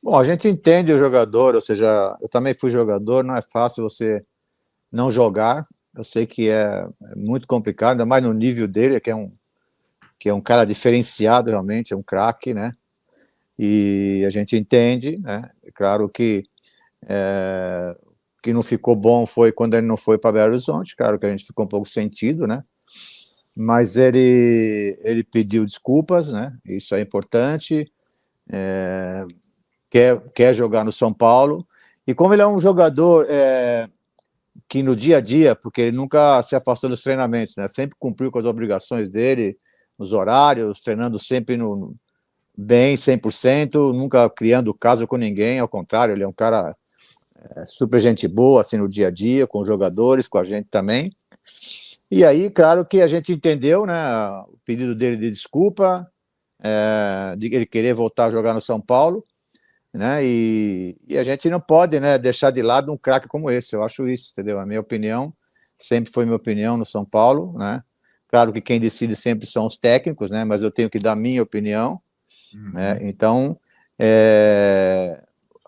Bom, a gente entende o jogador, ou seja, eu também fui jogador, não é fácil você não jogar. Eu sei que é muito complicado, ainda mais no nível dele, que é um cara diferenciado realmente, é um craque, né? E a gente entende, né? É claro que não ficou bom foi quando ele não foi para Belo Horizonte, claro que a gente ficou um pouco sentido, né? Mas ele pediu desculpas, né? Isso é importante. Quer jogar no São Paulo. E como ele é um jogador que no dia a dia, porque ele nunca se afastou dos treinamentos, né? Sempre cumpriu com as obrigações dele, nos horários, treinando sempre bem, 100%, nunca criando caso com ninguém, ao contrário, ele é um cara super gente boa, assim, no dia a dia, com os jogadores, com a gente também. E aí, claro que a gente entendeu, né, o pedido dele de desculpa, de ele querer voltar a jogar no São Paulo, né, e a gente não pode, né, deixar de lado um craque como esse, eu acho isso, entendeu? A minha opinião, sempre foi minha opinião no São Paulo, né, claro que quem decide sempre são os técnicos, né, mas eu tenho que dar minha opinião, né, Uhum. então, é,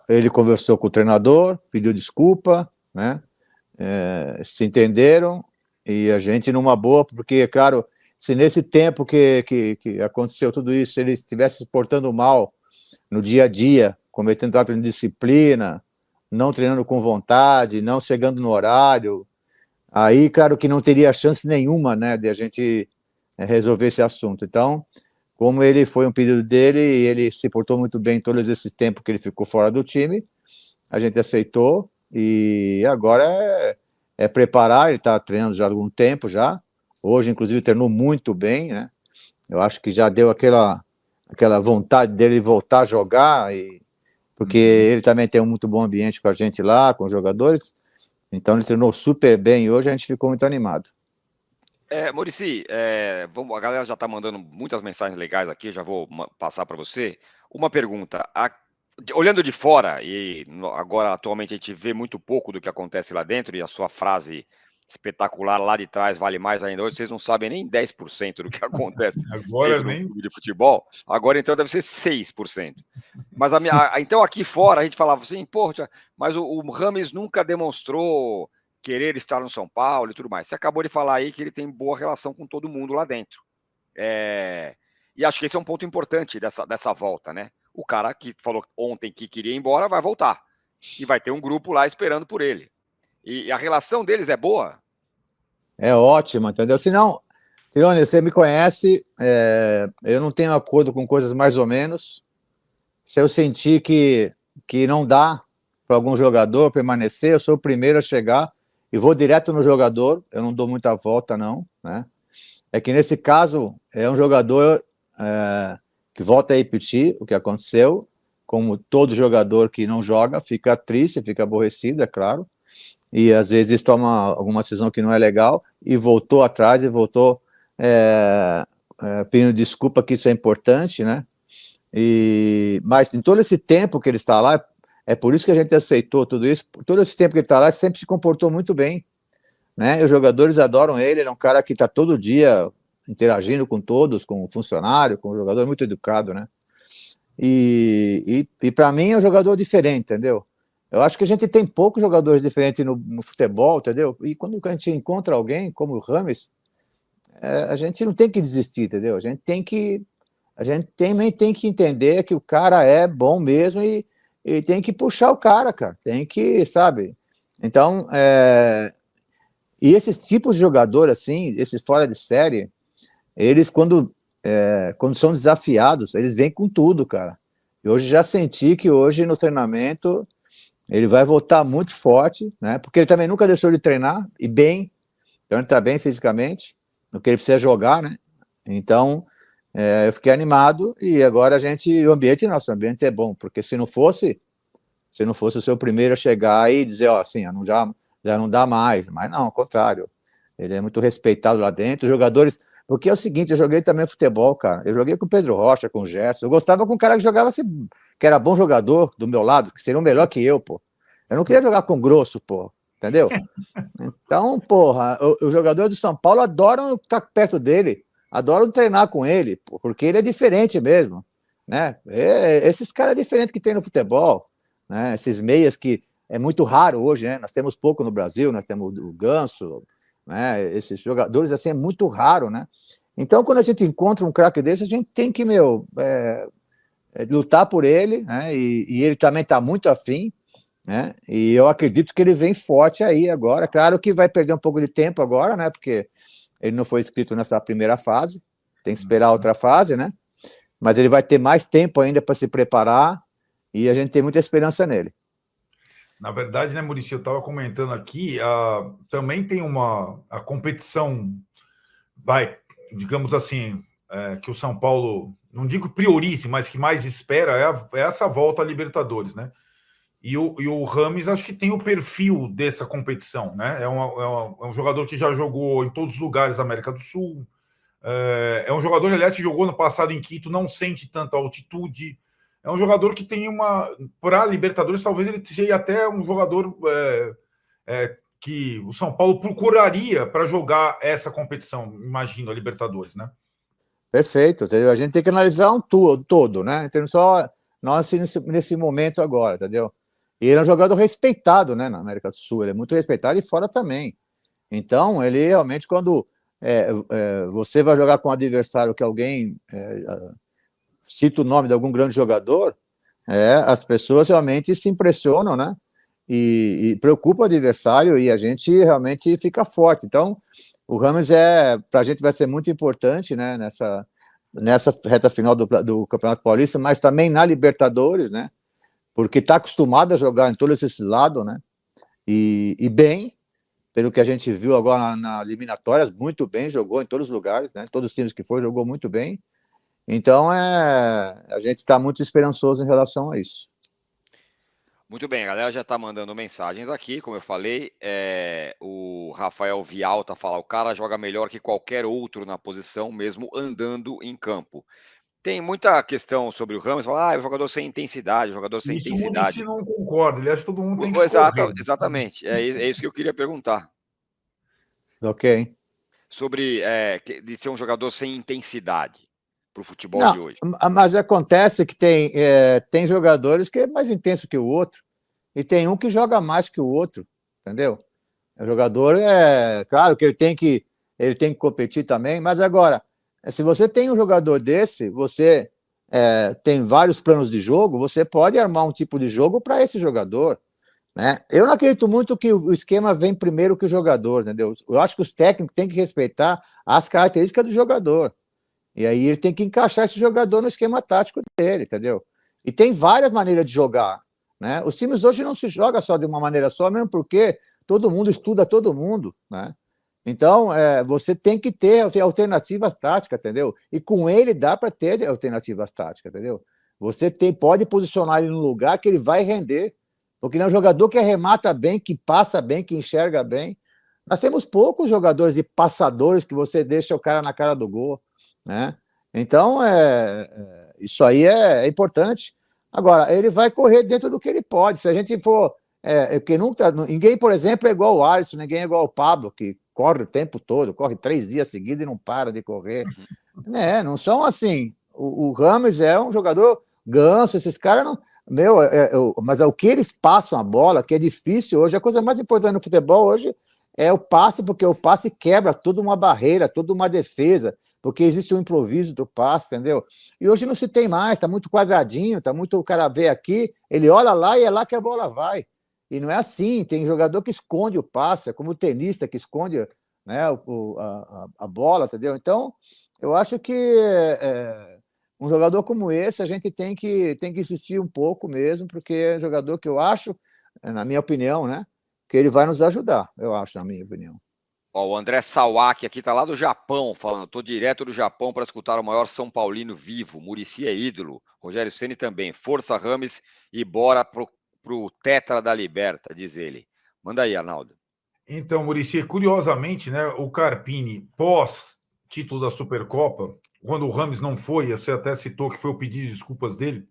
ele conversou com o treinador, pediu desculpa, né, se entenderam, e a gente numa boa, porque, claro, se nesse tempo que aconteceu tudo isso, ele estivesse se portando mal no dia a dia, cometendo ato de indisciplina, não treinando com vontade, não chegando no horário, aí, claro que não teria chance nenhuma, né, de a gente resolver esse assunto. Então, como ele foi um pedido dele e ele se portou muito bem todos esses tempos que ele ficou fora do time, a gente aceitou e agora é preparar, ele está treinando já há algum tempo já, hoje inclusive treinou muito bem, né? Eu acho que já deu aquela vontade dele voltar a jogar, porque Uhum. ele também tem um muito bom ambiente com a gente lá, com os jogadores, então ele treinou super bem e hoje a gente ficou muito animado. Muricy, a galera já está mandando muitas mensagens legais aqui, já vou passar para você. Uma pergunta: olhando de fora, e agora atualmente a gente vê muito pouco do que acontece lá dentro, e a sua frase espetacular lá de trás vale mais ainda hoje, vocês não sabem nem 10% do que acontece Agora dentro de um nem. clube de futebol, agora então deve ser 6%. Mas então aqui fora a gente falava assim, poxa, mas o Rames nunca demonstrou querer estar no São Paulo e tudo mais. Você acabou de falar aí que ele tem boa relação com todo mundo lá dentro. E acho que esse é um ponto importante dessa volta, né? O cara que falou ontem que queria ir embora vai voltar. E vai ter um grupo lá esperando por ele. E a relação deles é boa? É ótimo, entendeu? Se não, Tirone, você me conhece, eu não tenho acordo com coisas mais ou menos. Se eu sentir que não dá para algum jogador permanecer, eu sou o primeiro a chegar e vou direto no jogador, eu não dou muita volta, não, né? É que nesse caso é um jogador que volta a repetir o que aconteceu, como todo jogador que não joga, fica triste, fica aborrecido, é claro, e às vezes toma alguma decisão que não é legal e voltou atrás e voltou pedindo desculpa, que isso é importante, né? Mas em todo esse tempo que ele está lá, é por isso que a gente aceitou tudo isso. Todo esse tempo que ele está lá, ele sempre se comportou muito bem, né? E os jogadores adoram ele. Ele é um cara que está todo dia interagindo com todos, com o funcionário, com o jogador, muito educado, né? E para mim é um jogador diferente, entendeu? Eu acho que a gente tem poucos jogadores diferentes no futebol, entendeu? E quando a gente encontra alguém como o Rames, a gente não tem que desistir, entendeu? A gente também tem que entender que o cara é bom mesmo e tem que puxar o cara, tem que, sabe? Então, e esses tipos de jogador, assim, esses fora de série, eles, quando são desafiados, eles vêm com tudo, cara. E hoje já senti que hoje no treinamento ele vai voltar muito forte, né? Porque ele também nunca deixou de treinar, e bem, então ele tá bem fisicamente, no que ele precisa jogar, né? Então, eu fiquei animado e agora o ambiente, nosso ambiente é bom, porque se não fosse o seu primeiro a chegar e dizer, ó, assim, já não dá mais, mas não, ao contrário, ele é muito respeitado lá dentro, os jogadores, porque é o seguinte, eu joguei também futebol, cara, eu joguei com o Pedro Rocha, com o Gerson, eu gostava com um cara que jogava assim, que era bom jogador do meu lado, que seria o melhor que eu, pô, eu não queria jogar com grosso, pô, entendeu? Então, porra, os jogadores do São Paulo adoram estar perto dele, adoram treinar com ele, porque ele é diferente mesmo. né? Esses caras diferentes que tem no futebol, né? Esses meias que é muito raro hoje, né? Nós temos pouco no Brasil, nós temos o Ganso, né? Esses jogadores assim é muito raro, né? Então, quando a gente encontra um craque desse, a gente tem que, lutar por ele, né? E ele também está muito afim, né? E eu acredito que ele vem forte aí agora. Claro que vai perder um pouco de tempo agora, né? Porque ele não foi inscrito nessa primeira fase, tem que esperar outra fase, né? Mas ele vai ter mais tempo ainda para se preparar e a gente tem muita esperança nele. Na verdade, né, Muricy, eu estava comentando aqui, também tem a competição, digamos assim, que o São Paulo, não digo priorize, mas que mais espera é essa volta à Libertadores, né? E o Rames, acho que tem o perfil dessa competição, né? É um jogador que já jogou em todos os lugares da América do Sul. É um jogador, aliás, que jogou no passado em Quito, não sente tanta altitude. É um jogador que tem para Libertadores, talvez ele seja até um jogador que o São Paulo procuraria para jogar essa competição, imagino, a Libertadores, né? Perfeito, entendeu? A gente tem que analisar um todo, né? Então, só nós nesse momento agora, entendeu? E ele é um jogador respeitado, né, na América do Sul, ele é muito respeitado e fora também. Então, ele realmente, quando você vai jogar com um adversário que alguém cita o nome de algum grande jogador, as pessoas realmente se impressionam, né? E preocupa o adversário e a gente realmente fica forte. Então, o Rames para a gente vai ser muito importante, né? Nessa reta final do Campeonato Paulista, mas também na Libertadores, né? Porque está acostumado a jogar em todos esses lados, né? E bem, pelo que a gente viu agora na eliminatórias, muito bem, jogou em todos os lugares, né? Todos os times que foi, jogou muito bem. Então, a gente está muito esperançoso em relação a isso. Muito bem, a galera já está mandando mensagens aqui, como eu falei, o Rafael Vialta fala, o cara joga melhor que qualquer outro na posição, mesmo andando em campo. Tem muita questão sobre o Ramos, fala, o jogador sem intensidade, o jogador sem Isso intensidade. o Muricy não concorda, ele acha que todo mundo tem que correr. Exatamente, é isso que eu queria perguntar. Ok. Sobre de ser um jogador sem intensidade para o futebol Não, de hoje. mas acontece que tem jogadores que é mais intenso que o outro, e tem um que joga mais que o outro, entendeu? O jogador claro que ele tem que competir também, mas agora, se você tem um jogador desse, você tem vários planos de jogo, você pode armar um tipo de jogo para esse jogador, né? Eu não acredito muito que o esquema vem primeiro que o jogador, entendeu? Eu acho que os técnicos têm que respeitar as características do jogador. E aí ele tem que encaixar esse jogador no esquema tático dele, entendeu? E tem várias maneiras de jogar, né? Os times hoje não se jogam só de uma maneira só, mesmo porque todo mundo estuda todo mundo, né? Então, você tem que ter alternativas táticas, entendeu? E com ele dá para ter alternativas táticas, entendeu? Você pode posicionar ele no lugar que ele vai render, porque não é um jogador que arremata bem, que passa bem, que enxerga bem. Nós temos poucos jogadores e passadores que você deixa o cara na cara do gol, né? Então, isso aí é importante. Agora, ele vai correr dentro do que ele pode. Se a gente for. Ninguém, por exemplo, é igual o Alisson, ninguém é igual o Pablo, que corre o tempo todo, corre 3 dias seguidos e não para de correr. Não são assim. O Rames é um jogador ganso, esses caras não. Mas é o que eles passam a bola, que é difícil hoje. A coisa mais importante no futebol hoje é o passe, porque o passe quebra toda uma barreira, toda uma defesa, porque existe um improviso do passe, entendeu? E hoje não se tem mais, está muito quadradinho, está muito, o cara vê aqui, ele olha lá e é lá que a bola vai. E não é assim, tem jogador que esconde o passe, como o tenista que esconde, né, a bola, entendeu? Então, eu acho que um jogador como esse a gente tem que insistir um pouco mesmo, porque é um jogador que eu acho, na minha opinião, né, que ele vai nos ajudar, eu acho, na minha opinião. O André Sawaki aqui tá lá do Japão, falando, tô direto do Japão para escutar o maior São Paulino vivo, Muricy é ídolo, Rogério Ceni também, força Rames e bora pro Tetra da Liberta, diz ele. Manda aí, Arnaldo. Então, Muricy, curiosamente, né, o Carpini, pós-título da Supercopa, quando o Rames não foi, você até citou que foi o pedido de desculpas dele,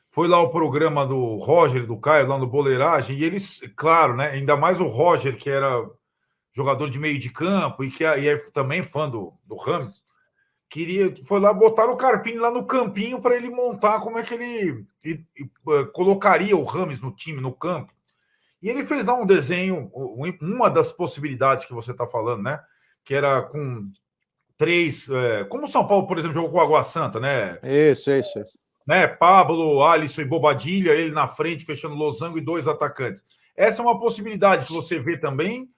foi lá o programa do Roger, do Caio, lá no Boleiragem, e eles, claro, né, ainda mais o Roger, que era jogador de meio de campo e que é também fã do Rames, foi lá botar o Carpini lá no campinho para ele montar como é que ele colocaria o Rames no time, no campo. E ele fez lá um desenho, uma das possibilidades que você está falando, né? Que era com 3, como o São Paulo, por exemplo, jogou com o Água Santa, né? Isso. Né? Pablo, Alisson e Bobadilha, ele na frente, fechando losango e 2 atacantes. Essa é uma possibilidade que você vê também,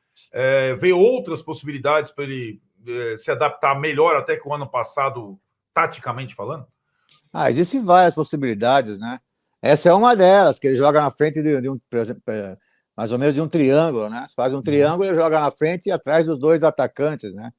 vê outras possibilidades para ele se adaptar melhor até que o ano passado, taticamente falando? Existem várias possibilidades, né? Essa é uma delas, que ele joga na frente de um, por exemplo, mais ou menos de um triângulo, né? Você faz um triângulo, ele joga na frente e atrás dos 2 atacantes, né?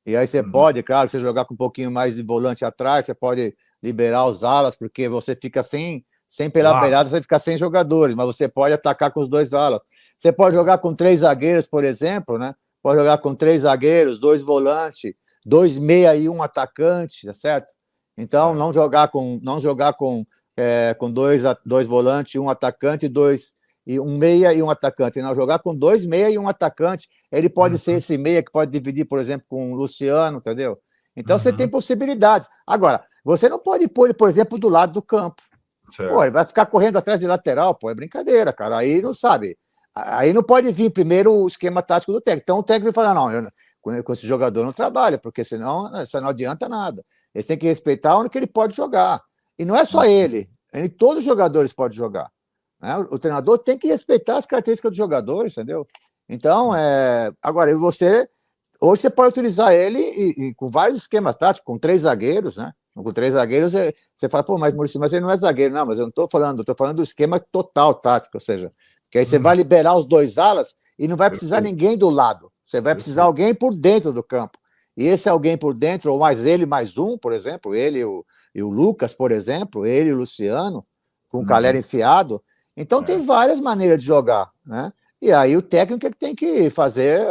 E aí você pode, claro, você jogar com um pouquinho mais de volante atrás, você pode liberar os alas, porque você fica sem pela beirada, você fica sem jogadores, mas você pode atacar com os 2 alas. Você pode jogar com 3 zagueiros, por exemplo, né? Pode jogar com 3 zagueiros, 2 volantes, 2 meia e 1 atacante, tá certo? Então, não jogar com 2 volantes, 1 atacante, 1 meia e 1 atacante. Não, jogar com 2 meia e 1 atacante. Ele pode ser esse meia que pode dividir, por exemplo, com o Luciano, entendeu? Então, você tem possibilidades. Agora, você não pode pôr ele, por exemplo, do lado do campo. Pô, ele vai ficar correndo atrás de lateral, pô, é brincadeira, cara. Aí não sabe. Aí não pode vir primeiro o esquema tático do técnico. Então o técnico fala, não, com esse jogador não trabalha, porque senão isso não adianta nada. Ele tem que respeitar onde que ele pode jogar. E não é só ele, todos os jogadores podem jogar. Né? O treinador tem que respeitar as características dos jogadores, entendeu? Então, agora, hoje você pode utilizar ele com vários esquemas táticos, com 3 zagueiros, né? Com 3 zagueiros, você fala, pô, mas Maurício, mas ele não é zagueiro. Não, mas eu não estou falando, estou falando do esquema total tático, ou seja, que aí você vai liberar os 2 alas e não vai precisar ninguém do lado. Você vai precisar alguém por dentro do campo. E esse alguém por dentro, ou mais ele, mais um, por exemplo, ele e o Lucas, por exemplo, ele e o Luciano, com o Calera enfiado. Então tem várias maneiras de jogar, né? E aí o técnico é que tem que fazer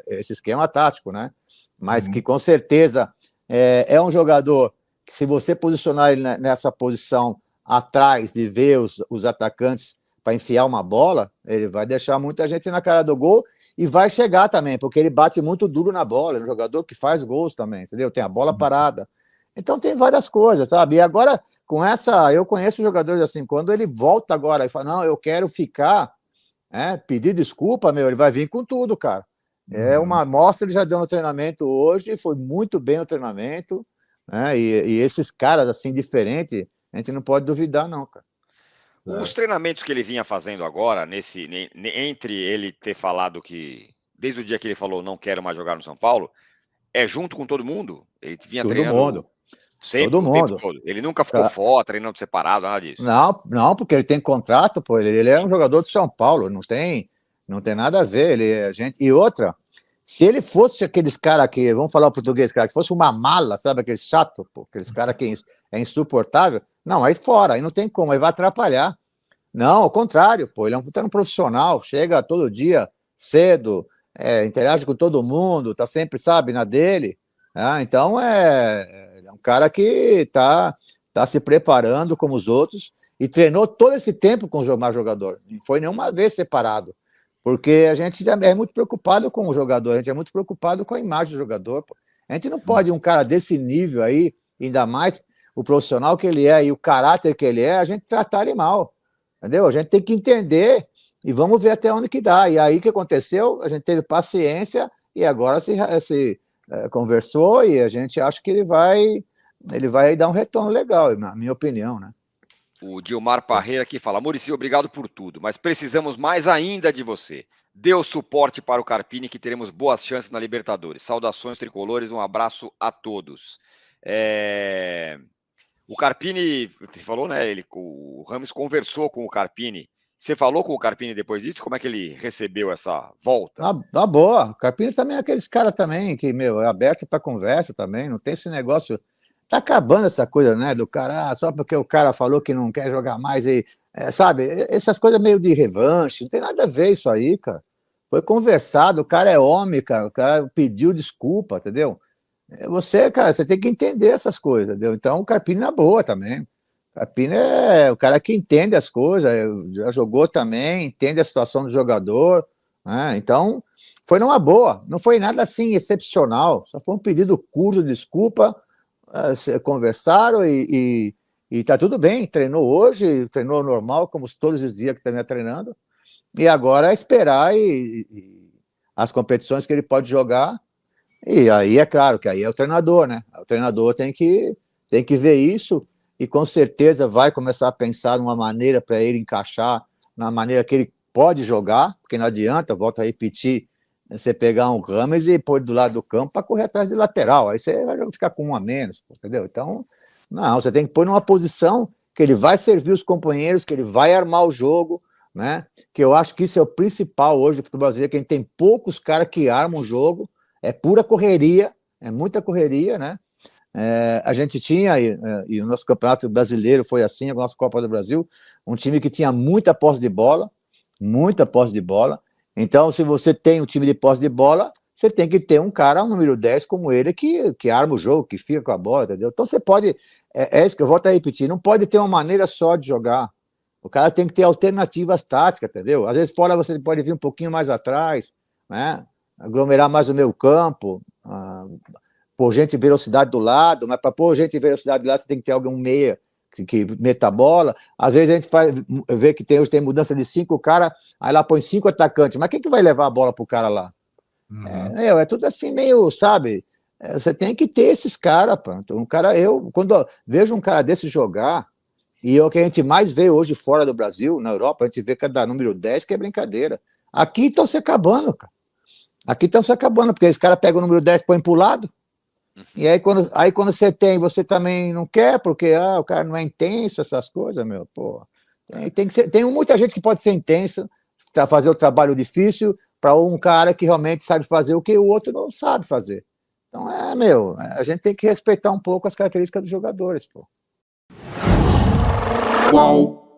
esse esquema tático, né? Mas que com certeza é um jogador que, se você posicionar ele nessa posição atrás de ver os atacantes para enfiar uma bola, ele vai deixar muita gente na cara do gol e vai chegar também, porque ele bate muito duro na bola, é um jogador que faz gols também, entendeu? Tem a bola parada. Então tem várias coisas, sabe? E agora, eu conheço jogadores assim, quando ele volta agora e fala, não, eu quero ficar, pedir desculpa, ele vai vir com tudo, cara. É uma amostra, ele já deu no treinamento hoje, foi muito bem no treinamento, né? E esses caras assim, diferentes, a gente não pode duvidar, não, cara. Os treinamentos que ele vinha fazendo agora, entre ele ter falado que, desde o dia que ele falou não quero mais jogar no São Paulo, é junto com todo mundo? Ele vinha treinando sempre, todo mundo. O tempo todo. Ele nunca ficou fora, treinando separado, nada disso. Não, porque ele tem contrato, pô, ele é um jogador de São Paulo, não tem nada a ver, ele é gente. E outra, se ele fosse aqueles caras que, vamos falar o português, cara, que fosse uma mala, sabe, aquele chato, pô, aqueles caras que é insuportável, não, aí fora, aí não tem como, aí vai atrapalhar. Não, ao contrário, pô, ele é um profissional, chega todo dia cedo, interage com todo mundo, tá sempre, sabe, na dele. Então é um cara que tá se preparando como os outros e treinou todo esse tempo com o mais jogador. Não foi nenhuma vez separado. Porque a gente é muito preocupado com o jogador, a gente é muito preocupado com a imagem do jogador. Pô. A gente não pode, um cara desse nível aí, ainda mais o profissional que ele é e o caráter que ele é, a gente tratar ele mal. Entendeu? A gente tem que entender e vamos ver até onde que dá. E aí o que aconteceu? A gente teve paciência e agora se conversou e a gente acha que ele vai dar um retorno legal, na minha opinião, né? O Dilmar Parreira aqui fala, Muricy, obrigado por tudo, mas precisamos mais ainda de você. Dê o suporte para o Carpini que teremos boas chances na Libertadores. Saudações tricolores, um abraço a todos. O Carpini, você falou, né? O Rames conversou com o Carpini. Você falou com o Carpini depois disso? Como é que ele recebeu essa volta? Boa. O Carpini também é aqueles caras também que, é aberto para conversa também. Não tem esse negócio. Tá acabando essa coisa, né? Do cara, só porque o cara falou que não quer jogar mais e, sabe? Essas coisas meio de revanche. Não tem nada a ver isso aí, cara. Foi conversado. O cara é homem, cara. O cara pediu desculpa, entendeu? Cara, você tem que entender essas coisas, entendeu? Então, o Carpini na boa também. O Carpini é o cara que entende as coisas, já jogou também, entende a situação do jogador, né? Então, foi numa boa, não foi nada assim excepcional, só foi um pedido curto de desculpa, conversaram e tá tudo bem, treinou hoje, treinou normal, como todos os dias que está treinando, e agora é esperar as competições que ele pode jogar, e aí é claro que aí é o treinador, né? O treinador tem que ver isso, e com certeza vai começar a pensar numa maneira para ele encaixar, na maneira que ele pode jogar, porque não adianta, volto a repetir, você pegar um Rames e pôr do lado do campo para correr atrás de lateral, aí você vai ficar com um a menos, entendeu? Então, não, você tem que pôr numa posição que ele vai servir os companheiros, que ele vai armar o jogo, né? Que eu acho que isso é o principal hoje do futebol brasileiro, que a gente tem poucos caras que armam o jogo, é pura correria, é muita correria, né? A gente tinha, e o nosso campeonato brasileiro foi assim, a nossa Copa do Brasil, um time que tinha muita posse de bola, então se você tem um time de posse de bola, você tem que ter um cara, um número 10 como ele, que arma o jogo, que fica com a bola, entendeu? Então você pode, é isso que eu volto a repetir, não pode ter uma maneira só de jogar, o cara tem que ter alternativas táticas, entendeu? Às vezes fora você pode vir um pouquinho mais atrás, né? Aglomerar mais o meio campo, pôr gente de velocidade do lado, mas para pôr gente de velocidade do lado você tem que ter algum meia que meta a bola. Às vezes a gente vê que hoje tem mudança de 5 caras, aí lá põe 5 atacantes, mas quem que vai levar a bola pro cara lá? Uhum. É tudo assim meio, sabe? Você tem que ter esses caras, quando vejo um cara desse jogar, e é o que a gente mais vê hoje fora do Brasil, na Europa, a gente vê cada número 10 que é brincadeira. Aqui estão se acabando, cara. Porque esse cara pega o número 10 e põe pro lado, e aí quando você você também não quer, porque o cara não é intenso, essas coisas, meu, pô. Tem muita gente que pode ser intenso, para fazer o trabalho difícil, para um cara que realmente sabe fazer o que o outro não sabe fazer. Então, a gente tem que respeitar um pouco as características dos jogadores, pô. Qual